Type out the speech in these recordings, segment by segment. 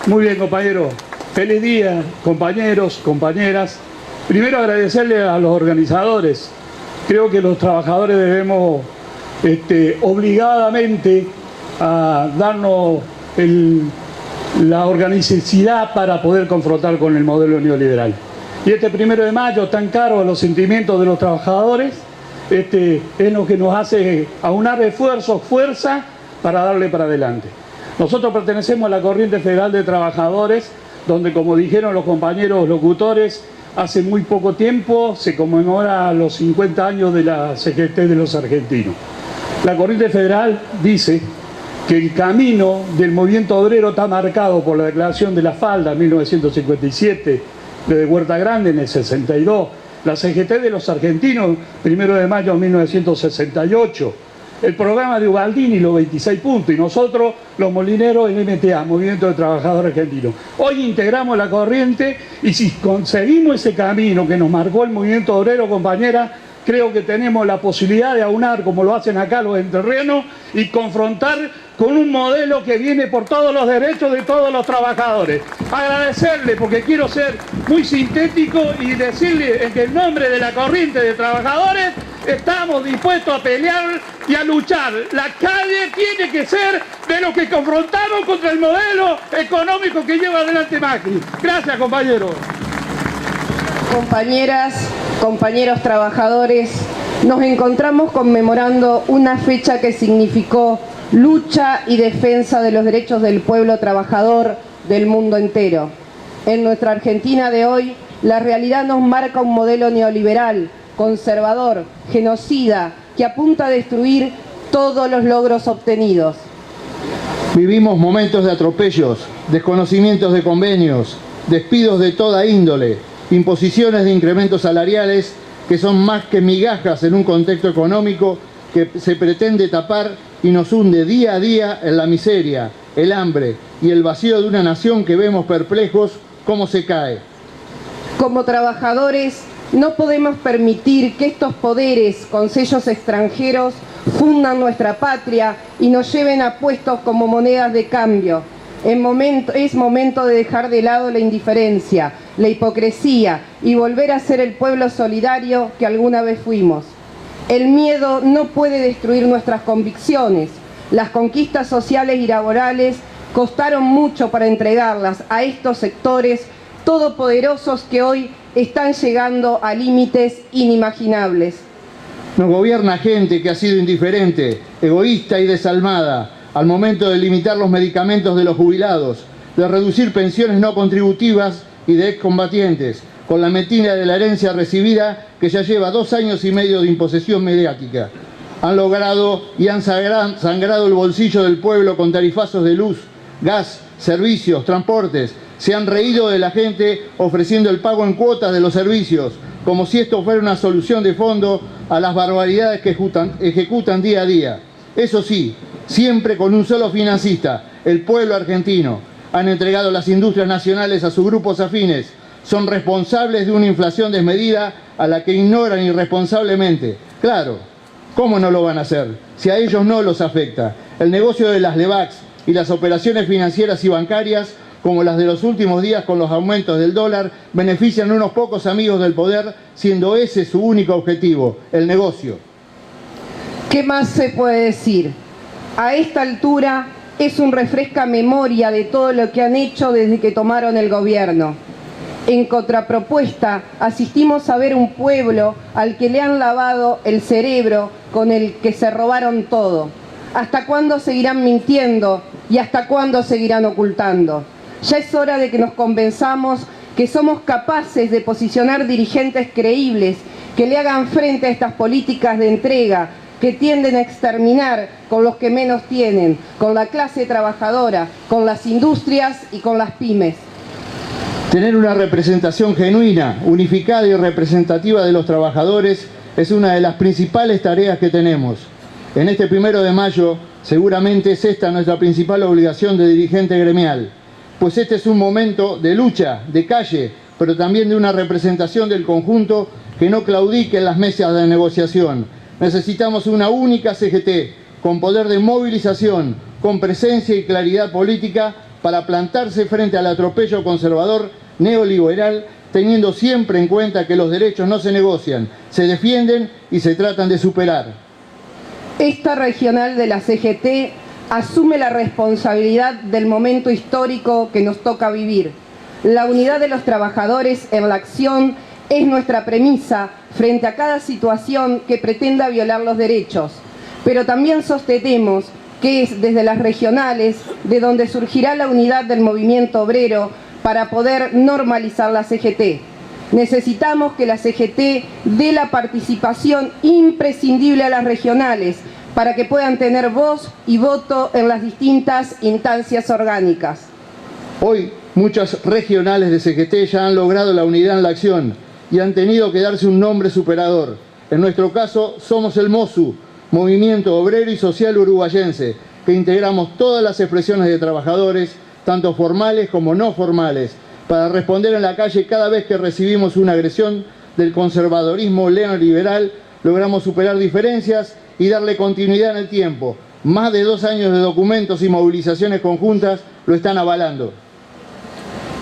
Muy bien, compañero. Feliz día, compañeros, compañeras. Primero agradecerle a los organizadores. Creo que los trabajadores debemos obligadamente a darnos la organicidad para poder confrontar con el modelo neoliberal. Y este 1 de mayo, tan caro a los sentimientos de los trabajadores, es lo que nos hace aunar esfuerzos, fuerza, para darle para adelante. Nosotros pertenecemos a la Corriente Federal de Trabajadores, donde, como dijeron los compañeros locutores, hace muy poco tiempo se conmemora los 50 años de la CGT de los argentinos. La Corriente Federal dice que el camino del movimiento obrero está marcado por la Declaración de la Falda en 1957, de Huerta Grande en el 62, la CGT de los argentinos, 1 de mayo de 1968, el programa de Ubaldini, los 26 puntos, y nosotros, los molineros, el MTA, Movimiento de Trabajadores Argentinos. Hoy integramos la corriente y si conseguimos ese camino que nos marcó el movimiento obrero, compañera, creo que tenemos la posibilidad de aunar, como lo hacen acá los entrerrianos, y confrontar con un modelo que viene por todos los derechos de todos los trabajadores. Agradecerle, porque quiero ser muy sintético y decirle en el nombre de la Corriente de Trabajadores, estamos dispuestos a pelear y a luchar. La calle tiene que ser de los que confrontamos contra el modelo económico que lleva adelante Macri. Gracias, compañeros. Compañeras, compañeros trabajadores, nos encontramos conmemorando una fecha que significó lucha y defensa de los derechos del pueblo trabajador del mundo entero. En nuestra Argentina de hoy, la realidad nos marca un modelo neoliberal, conservador, genocida, que apunta a destruir todos los logros obtenidos. Vivimos momentos de atropellos, desconocimientos de convenios, despidos de toda índole, imposiciones de incrementos salariales que son más que migajas en un contexto económico que se pretende tapar y nos hunde día a día en la miseria, el hambre y el vacío de una nación que vemos perplejos cómo se cae. Como trabajadores, no podemos permitir que estos poderes con sellos extranjeros fundan nuestra patria y nos lleven a puestos como monedas de cambio. Es momento de dejar de lado la indiferencia, la hipocresía y volver a ser el pueblo solidario que alguna vez fuimos. El miedo no puede destruir nuestras convicciones. Las conquistas sociales y laborales costaron mucho para entregarlas a estos sectores todopoderosos que hoy están llegando a límites inimaginables. Nos gobierna gente que ha sido indiferente, egoísta y desalmada al momento de limitar los medicamentos de los jubilados, de reducir pensiones no contributivas y de excombatientes, con la mentira de la herencia recibida que ya lleva 2 años y medio de imposición mediática. Han logrado y han sangrado el bolsillo del pueblo con tarifazos de luz, gas, servicios, transportes. Se han reído de la gente ofreciendo el pago en cuotas de los servicios, como si esto fuera una solución de fondo a las barbaridades que ejecutan día a día. Eso sí, siempre con un solo financista, el pueblo argentino. Han entregado las industrias nacionales a sus grupos afines. Son responsables de una inflación desmedida a la que ignoran irresponsablemente. Claro, ¿cómo no lo van a hacer? Si a ellos no los afecta. El negocio de las LEVAX y las operaciones financieras y bancarias, como las de los últimos días con los aumentos del dólar, benefician a unos pocos amigos del poder, siendo ese su único objetivo, el negocio. ¿Qué más se puede decir? A esta altura es un refresca memoria de todo lo que han hecho desde que tomaron el gobierno. En contrapropuesta, asistimos a ver un pueblo al que le han lavado el cerebro con el que se robaron todo. ¿Hasta cuándo seguirán mintiendo y hasta cuándo seguirán ocultando? Ya es hora de que nos convenzamos que somos capaces de posicionar dirigentes creíbles que le hagan frente a estas políticas de entrega que tienden a exterminar con los que menos tienen, con la clase trabajadora, con las industrias y con las pymes. Tener una representación genuina, unificada y representativa de los trabajadores es una de las principales tareas que tenemos. En este 1 de mayo, seguramente es esta nuestra principal obligación de dirigente gremial, pues este es un momento de lucha, de calle, pero también de una representación del conjunto que no claudique en las mesas de negociación. Necesitamos una única CGT, con poder de movilización, con presencia y claridad política, para plantarse frente al atropello conservador neoliberal, teniendo siempre en cuenta que los derechos no se negocian, se defienden y se tratan de superar. Esta regional de la CGT asume la responsabilidad del momento histórico que nos toca vivir. La unidad de los trabajadores en la acción es nuestra premisa frente a cada situación que pretenda violar los derechos, pero también sostenemos que es desde las regionales de donde surgirá la unidad del movimiento obrero para poder normalizar la CGT. Necesitamos que la CGT dé la participación imprescindible a las regionales para que puedan tener voz y voto en las distintas instancias orgánicas. Hoy, muchas regionales de CGT ya han logrado la unidad en la acción y han tenido que darse un nombre superador. En nuestro caso, somos el MOSU, Movimiento Obrero y Social Uruguayense, que integramos todas las expresiones de trabajadores, tanto formales como no formales, para responder en la calle cada vez que recibimos una agresión del conservadorismo neoliberal. Logramos superar diferencias y darle continuidad en el tiempo. Más de 2 años de documentos y movilizaciones conjuntas lo están avalando.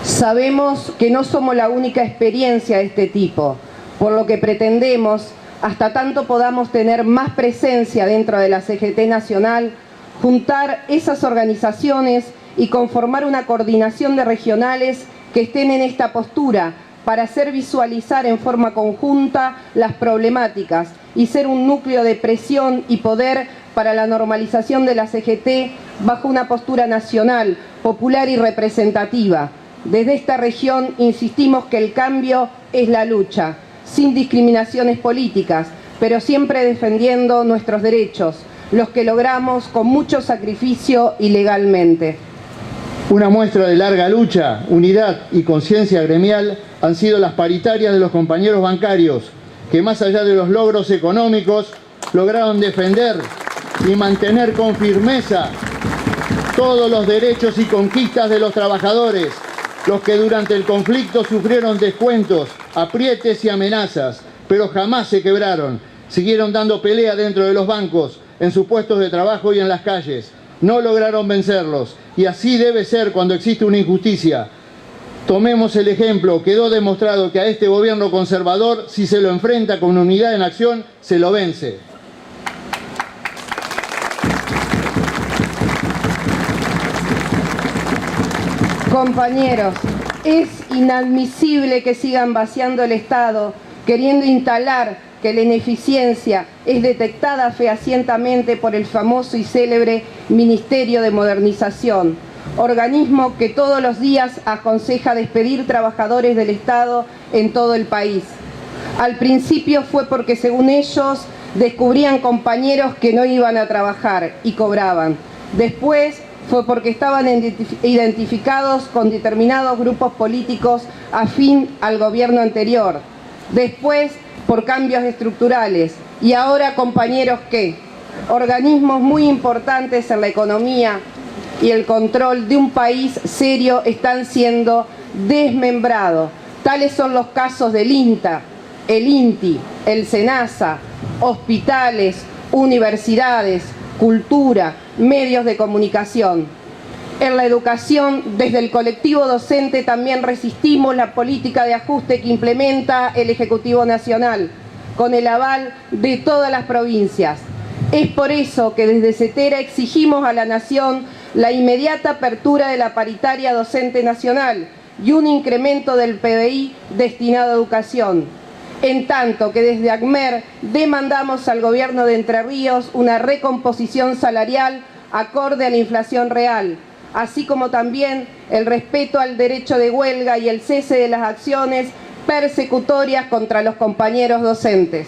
Sabemos que no somos la única experiencia de este tipo, por lo que pretendemos, hasta tanto podamos tener más presencia dentro de la CGT nacional, juntar esas organizaciones y conformar una coordinación de regionales que estén en esta postura para hacer visualizar en forma conjunta las problemáticas y ser un núcleo de presión y poder para la normalización de la CGT bajo una postura nacional, popular y representativa. Desde esta región insistimos que el cambio es la lucha, sin discriminaciones políticas, pero siempre defendiendo nuestros derechos, los que logramos con mucho sacrificio y legalmente. Una muestra de larga lucha, unidad y conciencia gremial han sido las paritarias de los compañeros bancarios, que más allá de los logros económicos, lograron defender y mantener con firmeza todos los derechos y conquistas de los trabajadores, los que durante el conflicto sufrieron descuentos, aprietes y amenazas, pero jamás se quebraron. Siguieron dando pelea dentro de los bancos, en sus puestos de trabajo y en las calles. No lograron vencerlos, y así debe ser cuando existe una injusticia. Tomemos el ejemplo. Quedó demostrado que a este gobierno conservador, si se lo enfrenta con unidad en acción, se lo vence. Compañeros, es inadmisible que sigan vaciando el Estado, queriendo instalar que la ineficiencia es detectada fehacientemente por el famoso y célebre Ministerio de Modernización, organismo que todos los días aconseja despedir trabajadores del Estado en todo el país. Al principio fue porque, según ellos, descubrían compañeros que no iban a trabajar y cobraban. Después fue porque estaban identificados con determinados grupos políticos afín al gobierno anterior. Después, por cambios estructurales. Y ahora, compañeros, ¿qué? Organismos muy importantes en la economía y el control de un país serio están siendo desmembrados. Tales son los casos del INTA, el INTI, el SENASA, hospitales, universidades, cultura, medios de comunicación. En la educación, desde el colectivo docente también resistimos la política de ajuste que implementa el Ejecutivo Nacional, con el aval de todas las provincias. Es por eso que desde CETERA exigimos a la Nación la inmediata apertura de la paritaria docente nacional y un incremento del PBI destinado a educación. En tanto que desde ACMER demandamos al gobierno de Entre Ríos una recomposición salarial acorde a la inflación real, así como también el respeto al derecho de huelga y el cese de las acciones persecutorias contra los compañeros docentes.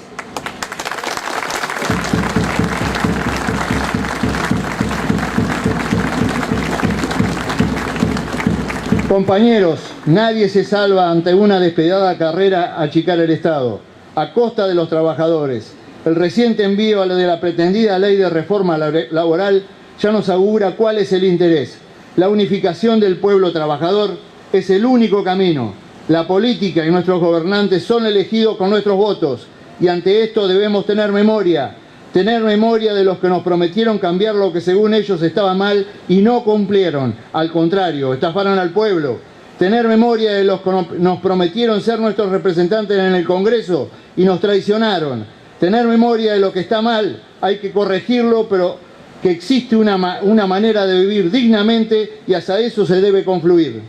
Compañeros, nadie se salva ante una despiadada carrera a achicar el Estado, a costa de los trabajadores. El reciente envío a lo de la pretendida ley de reforma laboral ya nos augura cuál es el interés. La unificación del pueblo trabajador es el único camino. La política y nuestros gobernantes son elegidos con nuestros votos y ante esto debemos tener memoria. tener memoria de los que nos prometieron cambiar lo que según ellos estaba mal y no cumplieron, al contrario, estafaron al pueblo, tener memoria de los que nos prometieron ser nuestros representantes en el Congreso y nos traicionaron, tener memoria de lo que está mal, hay que corregirlo, pero que existe una manera de vivir dignamente y hacia eso se debe confluir.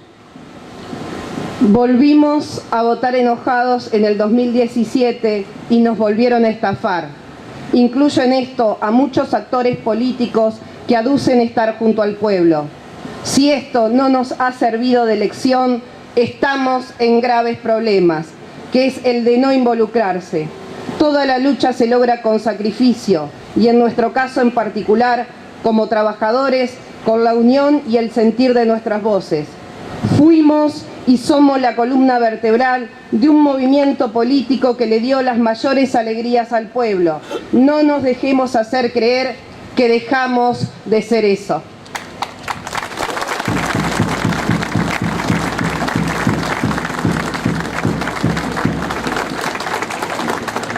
Volvimos a votar enojados en el 2017 y nos volvieron a estafar. Incluyo en esto a muchos actores políticos que aducen estar junto al pueblo. Si esto no nos ha servido de lección, estamos en graves problemas, que es el de no involucrarse. Toda la lucha se logra con sacrificio y en nuestro caso en particular, como trabajadores, con la unión y el sentir de nuestras voces. Fuimos y somos la columna vertebral de un movimiento político que le dio las mayores alegrías al pueblo. No nos dejemos hacer creer que dejamos de ser eso.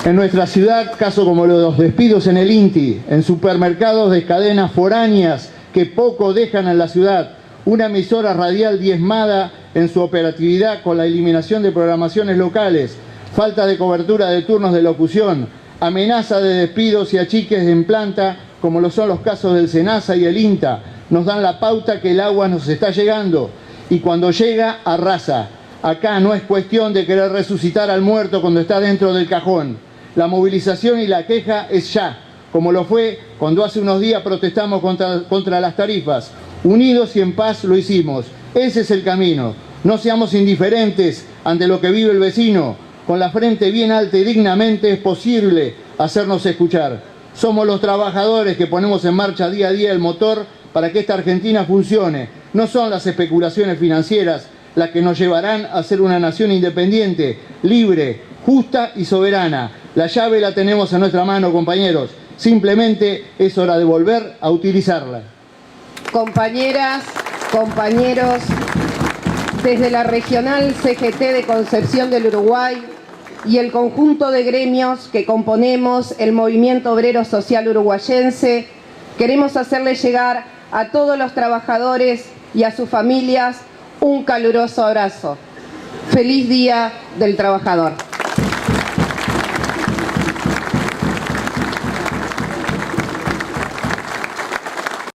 En nuestra ciudad, casos como los despidos en el INTI, en supermercados de cadenas foráneas que poco dejan en la ciudad, una emisora radial diezmada en su operatividad con la eliminación de programaciones locales, falta de cobertura de turnos de locución, amenaza de despidos y achiques en planta, como lo son los casos del SENASA y el INTA, nos dan la pauta que el agua nos está llegando y cuando llega arrasa. Acá no es cuestión de querer resucitar al muerto cuando está dentro del cajón. La movilización y la queja es ya, como lo fue cuando hace unos días protestamos contra las tarifas. Unidos y en paz lo hicimos. Ese es el camino. No seamos indiferentes ante lo que vive el vecino. Con la frente bien alta y dignamente es posible hacernos escuchar. Somos los trabajadores que ponemos en marcha día a día el motor para que esta Argentina funcione. No son las especulaciones financieras las que nos llevarán a ser una nación independiente, libre, justa y soberana. La llave la tenemos en nuestra mano, compañeros. Simplemente es hora de volver a utilizarla. Compañeras, compañeros, desde la Regional CGT de Concepción del Uruguay y el conjunto de gremios que componemos el Movimiento Obrero Social Uruguayense, queremos hacerle llegar a todos los trabajadores y a sus familias un caluroso abrazo. Feliz Día del Trabajador.